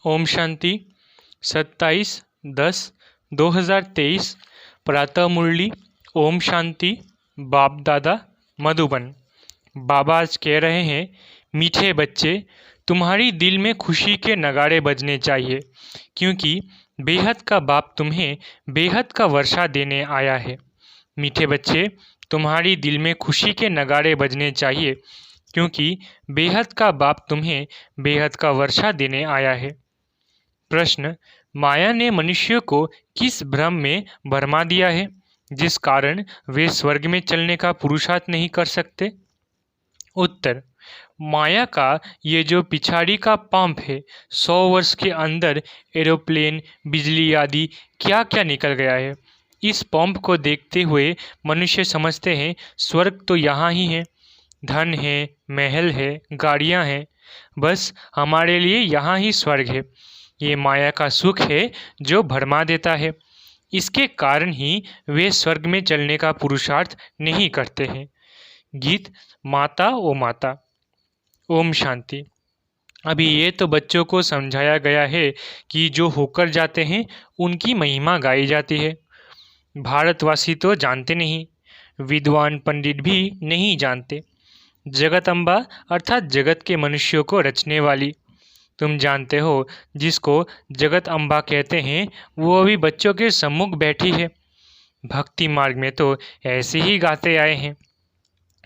ओम शांति 27/10/2023 प्रातः मुरली। ओम शांति। बाप दादा मधुबन। बाबा आज कह रहे हैं, मीठे बच्चे, तुम्हारी दिल में खुशी के नगाड़े बजने चाहिए, क्योंकि बेहद का बाप तुम्हें बेहद का वर्षा देने आया है। मीठे बच्चे, तुम्हारी दिल में खुशी के नगाड़े बजने चाहिए, क्योंकि बेहद का बाप तुम्हें बेहद का वर्षा देने आया है। प्रश्न: माया ने मनुष्य को किस भ्रम में भरमा दिया है, जिस कारण वे स्वर्ग में चलने का पुरुषार्थ नहीं कर सकते? उत्तर: माया का ये जो पिछाड़ी का पंप है, 100 वर्ष के अंदर एरोप्लेन, बिजली आदि क्या क्या निकल गया है। इस पंप को देखते हुए मनुष्य समझते हैं स्वर्ग तो यहाँ ही है, धन है, महल है, गाड़ियाँ हैं, बस हमारे लिए यहाँ ही स्वर्ग है। ये माया का सुख है जो भरमा देता है। इसके कारण ही वे स्वर्ग में चलने का पुरुषार्थ नहीं करते हैं। गीत माता ओ माता। ओम शांति। अभी ये तो बच्चों को समझाया गया है कि जो होकर जाते हैं उनकी महिमा गाई जाती है। भारतवासी तो जानते नहीं, विद्वान पंडित भी नहीं जानते। जगत अम्बा अर्थात जगत के मनुष्यों को रचने वाली, तुम जानते हो, जिसको जगत अम्बा कहते हैं, वो अभी बच्चों के सम्मुख बैठी है। भक्ति मार्ग में तो ऐसे ही गाते आए हैं।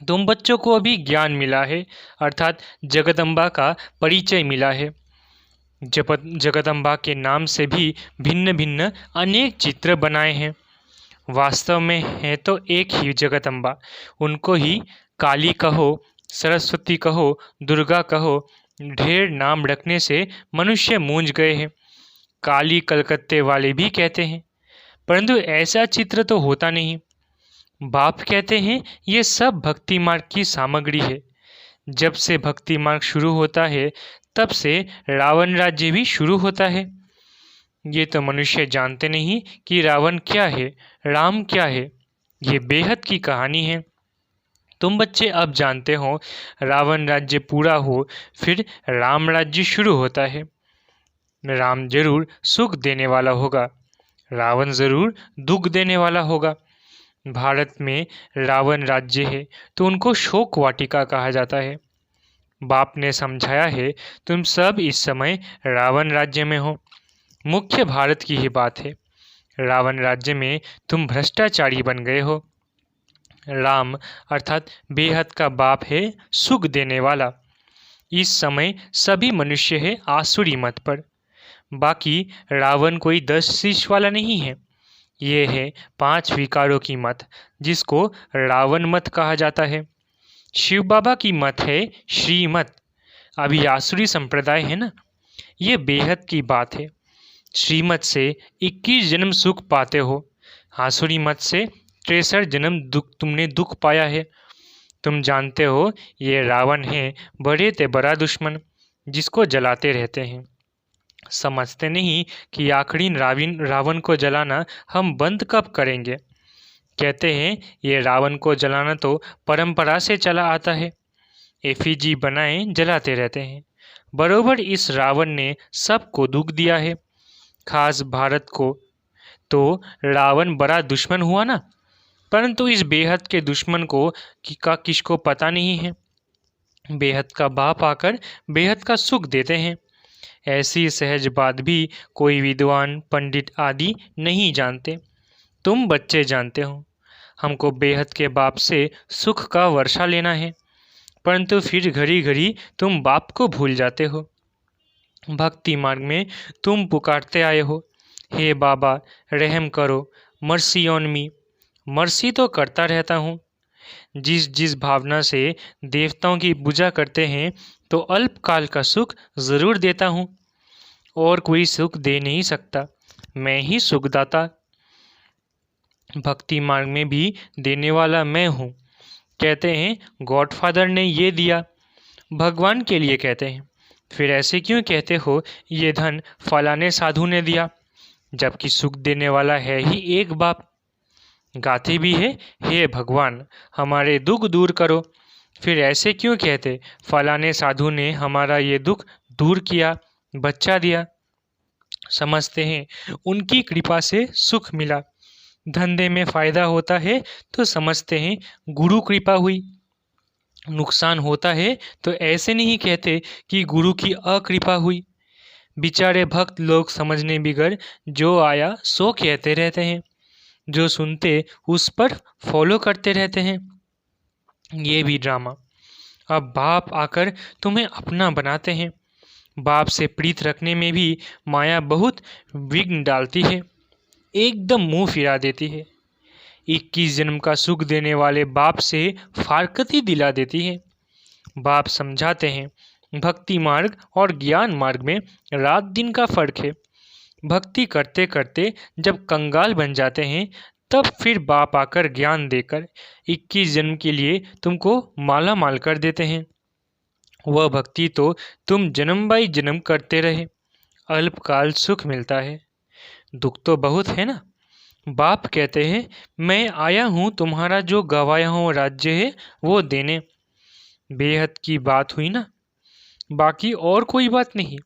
तुम बच्चों को अभी ज्ञान मिला है, अर्थात जगदम्बा का परिचय मिला है। जगदम्बा के नाम से भी भिन्न भिन्न अनेक चित्र बनाए हैं। वास्तव में है तो एक ही जगदम्बा। उनको ही काली कहो, सरस्वती कहो, दुर्गा कहो, ढेर नाम रखने से मनुष्य मूंझ गए हैं। काली कलकत्ते वाले भी कहते हैं, परंतु ऐसा चित्र तो होता नहीं। बाप कहते हैं ये सब भक्ति मार्ग की सामग्री है। जब से भक्ति मार्ग शुरू होता है तब से रावण राज्य भी शुरू होता है। ये तो मनुष्य जानते नहीं कि रावण क्या है, राम क्या है। ये बेहद की कहानी है। तुम बच्चे अब जानते हो, रावण राज्य पूरा हो फिर राम राज्य शुरू होता है। राम जरूर सुख देने वाला होगा, रावण जरूर दुख देने वाला होगा। भारत में रावण राज्य है तो उनको शोक वाटिका कहा जाता है। बाप ने समझाया है, तुम सब इस समय रावण राज्य में हो। मुख्य भारत की ही बात है। रावण राज्य में तुम भ्रष्टाचारी बन गए हो। राम अर्थात बेहद का बाप है, सुख देने वाला। इस समय सभी मनुष्य है आसुरी मत पर। बाकी रावण कोई 10 शीश वाला नहीं है। ये है 5 विकारों की मत, जिसको रावण मत कहा जाता है। शिव बाबा की मत है श्रीमत। अभी आसुरी संप्रदाय है ना, ये बेहद की बात है। श्रीमत से 21 जन्म सुख पाते हो, आसुरी मत से 63 जन्म तुमने दुख पाया है। तुम जानते हो ये रावण है बड़े ते बड़ा दुश्मन, जिसको जलाते रहते हैं। समझते नहीं कि आखिरी रावण को जलाना हम बंद कब करेंगे। कहते हैं ये रावण को जलाना तो परंपरा से चला आता है। एफिजी बनाए जलाते रहते हैं। बरोबर इस रावण ने सबको दुख दिया है, खास भारत को। तो रावण बड़ा दुश्मन हुआ ना, परंतु इस बेहद के दुश्मन को किसको पता नहीं है। बेहद का बाप आकर बेहद का सुख देते हैं। ऐसी सहज बात भी कोई विद्वान पंडित आदि नहीं जानते। तुम बच्चे जानते हो। हमको बेहद के बाप से सुख का वर्षा लेना है, परंतु फिर घड़ी घड़ी तुम बाप को भूल जाते हो। भक्ति मार्ग में तुम पुकारते आए हो, हे बाबा रहम करो, मर्सी ऑन मी। मर्सी तो करता रहता हूँ। जिस भावना से देवताओं की पूजा करते हैं तो अल्पकाल का सुख ज़रूर देता हूँ, और कोई सुख दे नहीं सकता। मैं ही सुखदाता। भक्ति मार्ग में भी देने वाला मैं हूँ। कहते हैं गॉडफादर ने ये दिया, भगवान के लिए कहते हैं। फिर ऐसे क्यों कहते हो ये धन फलाने साधु ने दिया, जबकि सुख देने वाला है ही एक बाप। गाते भी है, हे भगवान हमारे दुख दूर करो। फिर ऐसे क्यों कहते फलाने साधु ने हमारा ये दुख दूर किया, बच्चा दिया। समझते हैं उनकी कृपा से सुख मिला। धंधे में फायदा होता है तो समझते हैं गुरु कृपा हुई। नुकसान होता है तो ऐसे नहीं कहते कि गुरु की अकृपा हुई। बेचारे भक्त लोग समझने बिगड़ जो आया सो कहते रहते हैं, जो सुनते उस पर फॉलो करते रहते हैं। ये भी ड्रामा। अब बाप आकर तुम्हें अपना बनाते हैं। बाप से प्रीत रखने में भी माया बहुत विघ्न डालती है, एकदम मुंह फिरा देती है। 21 जन्म का सुख देने वाले बाप से फारकती दिला देती है। बाप समझाते हैं भक्ति मार्ग और ज्ञान मार्ग में रात दिन का फर्क है। भक्ति करते करते जब कंगाल बन जाते हैं तब फिर बाप आकर ज्ञान देकर 21 जन्म के लिए तुमको माला माल कर देते हैं। वह भक्ति तो तुम जन्म बाई जन्म करते रहे, अल्पकाल सुख मिलता है, दुख तो बहुत है ना। बाप कहते हैं मैं आया हूँ तुम्हारा जो गवाया हुआ राज्य है वो देने। बेहद की बात हुई ना, बाकी और कोई बात नहीं।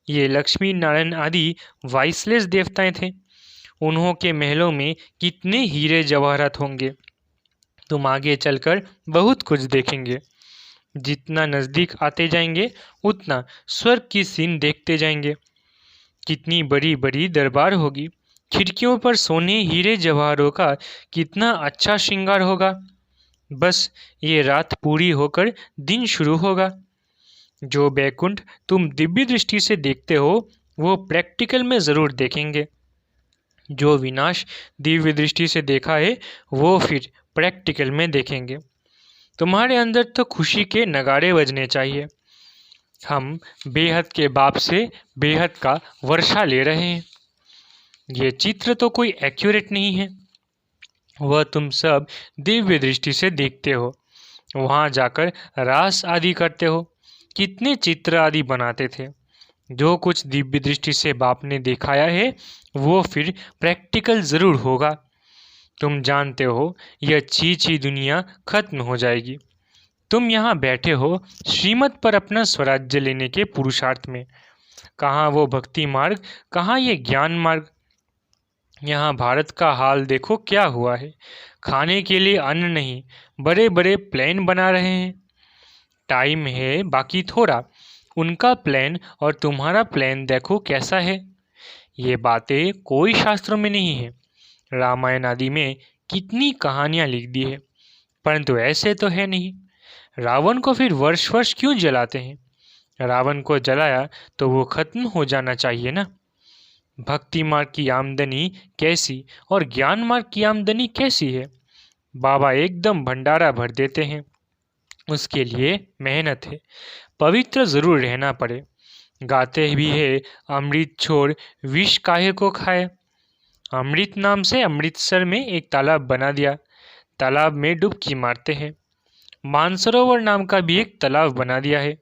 ये लक्ष्मी नारायण आदि वाइसलेस देवताएं थे। उन्हों के महलों में कितने हीरे जवाहरात होंगे, तुम आगे चलकर बहुत कुछ देखेंगे। जितना नज़दीक आते जाएंगे उतना स्वर्ग की सीन देखते जाएंगे। कितनी बड़ी बड़ी दरबार होगी, खिड़कियों पर सोने हीरे जवाहरों का कितना अच्छा श्रृंगार होगा। बस ये रात पूरी होकर दिन शुरू होगा। जो बैकुंठ तुम दिव्य दृष्टि से देखते हो वो प्रैक्टिकल में ज़रूर देखेंगे। जो विनाश दिव्य दृष्टि से देखा है वो फिर प्रैक्टिकल में देखेंगे। तुम्हारे अंदर तो खुशी के नगाड़े बजने चाहिए। हम बेहद के बाप से बेहद का वर्षा ले रहे हैं। ये चित्र तो कोई एक्यूरेट नहीं है, वह तुम सब दिव्य दृष्टि से देखते हो। वहाँ जाकर रास आदि करते हो। कितने चित्र आदि बनाते थे। जो कुछ दिव्य दृष्टि से बाप ने दिखाया है वो फिर प्रैक्टिकल ज़रूर होगा। तुम जानते हो यह चीची दुनिया खत्म हो जाएगी। तुम यहाँ बैठे हो श्रीमत पर अपना स्वराज्य लेने के पुरुषार्थ में। कहाँ वो भक्ति मार्ग, कहाँ ये ज्ञान मार्ग। यहाँ भारत का हाल देखो क्या हुआ है। खाने के लिए अन्न नहीं, बड़े बड़े प्लान बना रहे हैं। टाइम है बाकी थोड़ा, उनका प्लान और तुम्हारा प्लान देखो कैसा है। ये बातें कोई शास्त्रों में नहीं है। रामायण आदि में कितनी कहानियाँ लिख दी है, परंतु ऐसे तो है नहीं। रावण को फिर वर्ष वर्ष क्यों जलाते हैं? रावण को जलाया तो वो खत्म हो जाना चाहिए ना। भक्ति मार्ग की आमदनी कैसी और ज्ञान मार्ग की आमदनी कैसी है? बाबा एकदम भंडारा भर देते हैं। उसके लिए मेहनत है, पवित्र ज़रूर रहना पड़े। गाते भी है अमृत छोड़ विष काहे को खाए। अमृत नाम से अमृतसर में एक तालाब बना दिया, तालाब में डुबकी मारते हैं। मानसरोवर नाम का भी एक तालाब बना दिया है,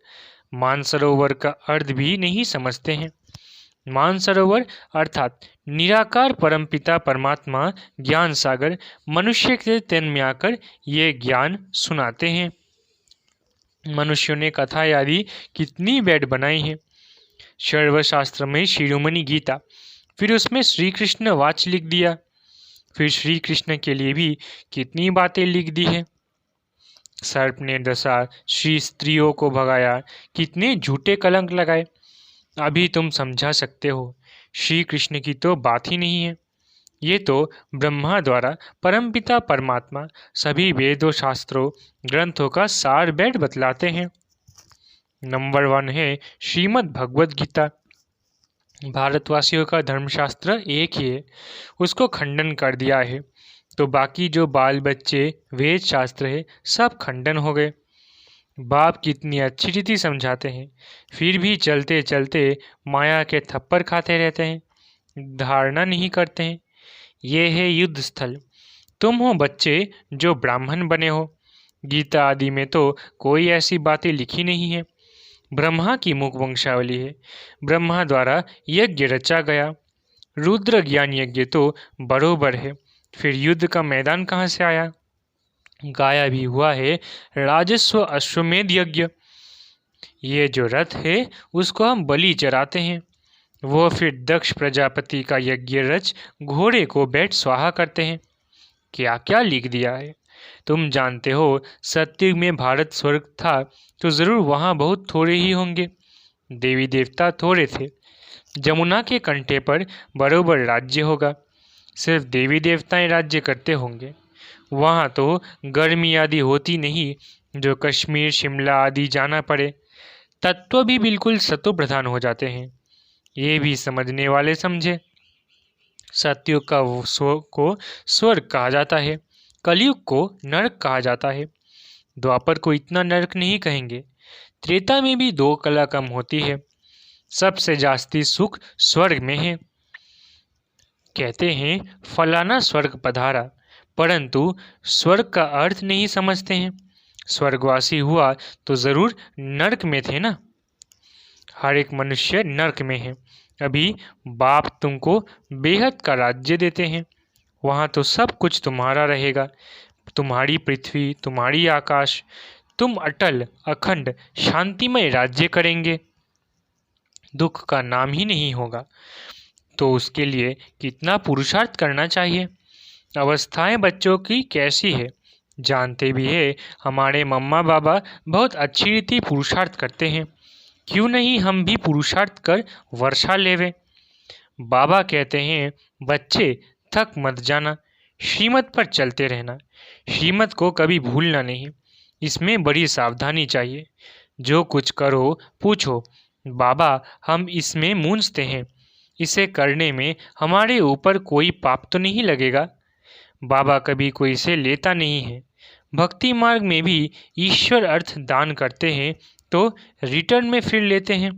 मानसरोवर का अर्थ भी नहीं समझते हैं। मानसरोवर अर्थात निराकार परमपिता परमात्मा ज्ञान सागर मनुष्य के तन में आकर ये ज्ञान सुनाते हैं। मनुष्यों ने कथा आदि कितनी बैठ बनाई है। सर्वशास्त्र में शिरोमणि गीता, फिर उसमें श्री कृष्ण वाच लिख दिया। फिर श्री कृष्ण के लिए भी कितनी बातें लिख दी है। सर्प ने दशा श्री स्त्रियों को भगाया, कितने झूठे कलंक लगाए। अभी तुम समझा सकते हो, श्री कृष्ण की तो बात ही नहीं है। ये तो ब्रह्मा द्वारा परमपिता परमात्मा सभी वेदों शास्त्रों ग्रंथों का सार बैठ बतलाते हैं। नंबर 1 है श्रीमद् भगवद गीता। भारतवासियों का धर्मशास्त्र एक ही है, उसको खंडन कर दिया है तो बाकी जो बाल बच्चे वेद शास्त्र है सब खंडन हो गए। बाप कितनी अच्छी रीति समझाते हैं, फिर भी चलते चलते माया के थप्पड़ खाते रहते हैं, धारणा नहीं करते हैं। ये है युद्ध स्थल। तुम हो बच्चे जो ब्राह्मण बने हो। गीता आदि में तो कोई ऐसी बातें लिखी नहीं है। ब्रह्मा की मुख वंशावली है, ब्रह्मा द्वारा यज्ञ रचा गया। रुद्र ज्ञान यज्ञ तो बरोबर है, फिर युद्ध का मैदान कहाँ से आया? गाया भी हुआ है राजस्व अश्वमेध यज्ञ। ये जो रथ है उसको हम बलि चढ़ाते हैं। वो फिर दक्ष प्रजापति का यज्ञ रच घोड़े को बैठ स्वाहा करते हैं। क्या क्या लिख दिया है। तुम जानते हो, सतयुग में भारत स्वर्ग था तो जरूर वहाँ बहुत थोड़े ही होंगे। देवी देवता थोड़े थे। जमुना के कंठे पर बरोबर राज्य होगा। सिर्फ देवी देवताएं राज्य करते होंगे। वहाँ तो गर्मी आदि होती नहीं जो कश्मीर शिमला आदि जाना पड़े। तत्व भी बिल्कुल सतो प्रधान हो जाते हैं। ये भी समझने वाले समझे। सतयुग का को स्वर्ग कहा जाता है, कलयुग को नरक कहा जाता है। द्वापर को इतना नरक नहीं कहेंगे। त्रेता में भी 2 कला कम होती है। सबसे जास्ती सुख स्वर्ग में है। कहते हैं फलाना स्वर्ग पधारा, परंतु स्वर्ग का अर्थ नहीं समझते हैं। स्वर्गवासी हुआ तो जरूर नरक में थे ना। हर एक मनुष्य नरक में है। अभी बाप तुमको बेहद का राज्य देते हैं। वहाँ तो सब कुछ तुम्हारा रहेगा। तुम्हारी पृथ्वी, तुम्हारी आकाश। तुम अटल अखंड शांतिमय राज्य करेंगे। दुख का नाम ही नहीं होगा। तो उसके लिए कितना पुरुषार्थ करना चाहिए। अवस्थाएं बच्चों की कैसी है जानते भी है। हमारे मम्मा बाबा बहुत अच्छी रीति पुरुषार्थ करते हैं। क्यों नहीं हम भी पुरुषार्थ कर वर्षा लेवे। बाबा कहते हैं बच्चे थक मत जाना, श्रीमत पर चलते रहना। श्रीमत को कभी भूलना नहीं। इसमें बड़ी सावधानी चाहिए। जो कुछ करो पूछो, बाबा हम इसमें मूंझते हैं, इसे करने में हमारे ऊपर कोई पाप तो नहीं लगेगा। बाबा कभी कोई से लेता नहीं है। भक्ति मार्ग में भी ईश्वर अर्थ दान करते हैं तो रिटर्न में फिर लेते हैं।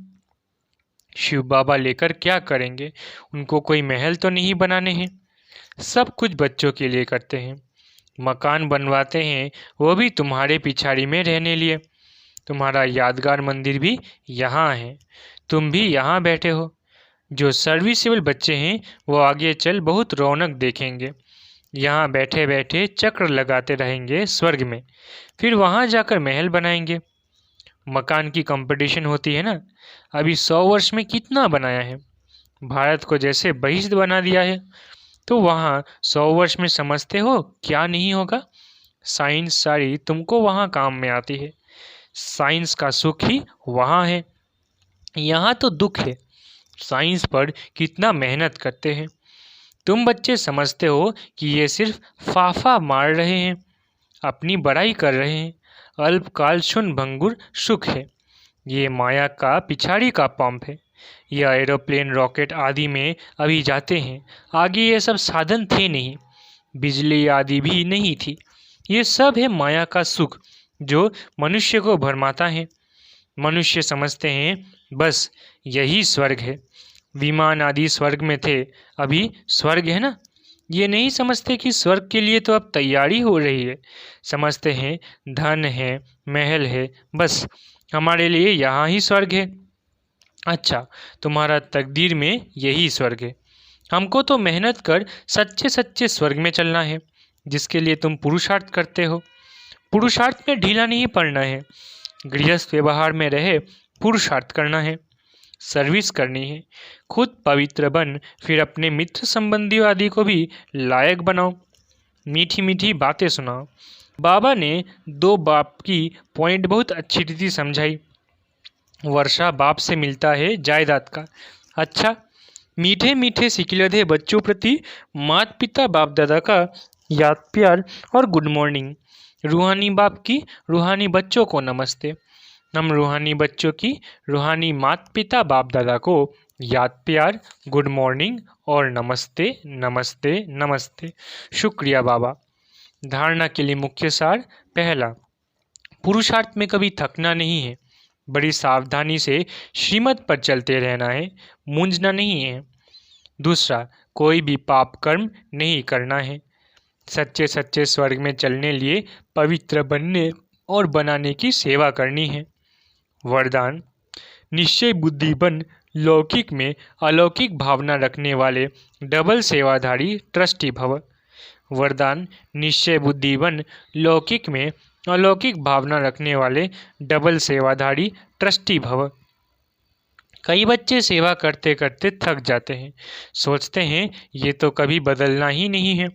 शिव बाबा लेकर क्या करेंगे। उनको कोई महल तो नहीं बनाने हैं। सब कुछ बच्चों के लिए करते हैं। मकान बनवाते हैं वो भी तुम्हारे पिछाड़ी में रहने लिए। तुम्हारा यादगार मंदिर भी यहाँ है। तुम भी यहाँ बैठे हो। जो सर्विसेबल बच्चे हैं वो आगे चल बहुत रौनक देखेंगे। यहाँ बैठे बैठे चक्र लगाते रहेंगे स्वर्ग में, फिर वहाँ जाकर महल बनाएंगे। मकान की कंपटीशन होती है ना। अभी 100 वर्ष में कितना बनाया है। भारत को जैसे बहिष्ठ बना दिया है। तो वहाँ 100 वर्ष में समझते हो क्या नहीं होगा। साइंस सारी तुमको वहाँ काम में आती है। साइंस का सुख ही वहाँ है। यहाँ तो दुख है। साइंस पर कितना मेहनत करते हैं। तुम बच्चे समझते हो कि ये सिर्फ फाफा मार रहे हैं, अपनी बड़ाई कर रहे हैं। अल्पकाल क्षुण भंगुर सुख है। ये माया का पिछाड़ी का पंप है। यह एरोप्लेन रॉकेट आदि में अभी जाते हैं। आगे ये सब साधन थे नहीं, बिजली आदि भी नहीं थी। ये सब है माया का सुख जो मनुष्य को भरमाता है। मनुष्य समझते हैं बस यही स्वर्ग है। विमान आदि स्वर्ग में थे, अभी स्वर्ग है ना। ये नहीं समझते कि स्वर्ग के लिए तो अब तैयारी हो रही है। समझते हैं धन है, महल है, बस हमारे लिए यहाँ ही स्वर्ग है। अच्छा, तुम्हारा तकदीर में यही स्वर्ग है। हमको तो मेहनत कर सच्चे सच्चे स्वर्ग में चलना है, जिसके लिए तुम पुरुषार्थ करते हो। पुरुषार्थ में ढीला नहीं पड़ना है। गृहस्थ व्यवहार में रहे पुरुषार्थ करना है, सर्विस करनी है। खुद पवित्र बन, फिर अपने मित्र संबंधियों आदि को भी लायक बनाओ। मीठी मीठी बातें सुनाओ। बाबा ने 2 बाप की पॉइंट बहुत अच्छी रीति समझाई। वर्षा बाप से मिलता है जायदाद का। अच्छा, मीठे मीठे सिकिलधे बच्चों प्रति माता पिता बाप दादा का याद प्यार और गुड मॉर्निंग। रूहानी बाप की रूहानी बच्चों को नमस्ते। हम रूहानी बच्चों की रूहानी माता पिता बाप दादा को याद प्यार, गुड मॉर्निंग और नमस्ते नमस्ते नमस्ते। शुक्रिया बाबा। धारणा के लिए मुख्य सार। पहला, पुरुषार्थ में कभी थकना नहीं है। बड़ी सावधानी से श्रीमत पर चलते रहना है, मूंझना नहीं है। दूसरा, कोई भी पाप कर्म नहीं करना है। सच्चे सच्चे स्वर्ग में चलने लिए पवित्र बनने और बनाने की सेवा करनी है। वरदान, निश्चय बुद्धि बन, लौकिक में अलौकिक भावना रखने वाले डबल सेवाधारी ट्रस्टी भव। वरदान, निश्चय बुद्धि बन, लौकिक में अलौकिक भावना रखने वाले डबल सेवाधारी ट्रस्टी भव। कई बच्चे सेवा करते करते थक जाते हैं, सोचते हैं ये तो कभी बदलना ही नहीं है।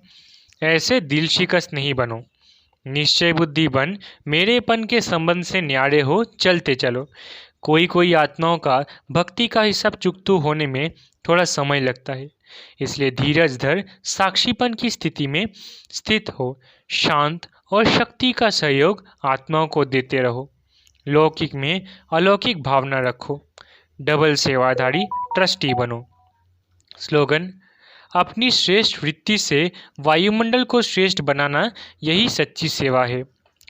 ऐसे दिल शिकस्त नहीं बनो, निश्चय बुद्धि बन मेरेपन के संबंध से न्यारे हो चलते चलो। कोई कोई आत्माओं का भक्ति का हिसाब चुकतू होने में थोड़ा समय लगता है, इसलिए धीरज धर साक्षीपन की स्थिति में स्थित हो, शांत और शक्ति का सहयोग आत्माओं को देते रहो। लौकिक में अलौकिक भावना रखो, डबल सेवाधारी ट्रस्टी बनो। स्लोगन: अपनी श्रेष्ठ वृत्ति से वायुमंडल को श्रेष्ठ बनाना यही सच्ची सेवा है।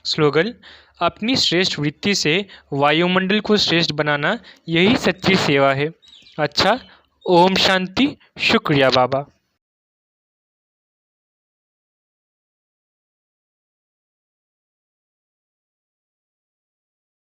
स्लोगन: अपनी श्रेष्ठ वृत्ति से वायुमंडल को श्रेष्ठ बनाना यही सच्ची सेवा है। अच्छा, ओम शांति। शुक्रिया बाबा।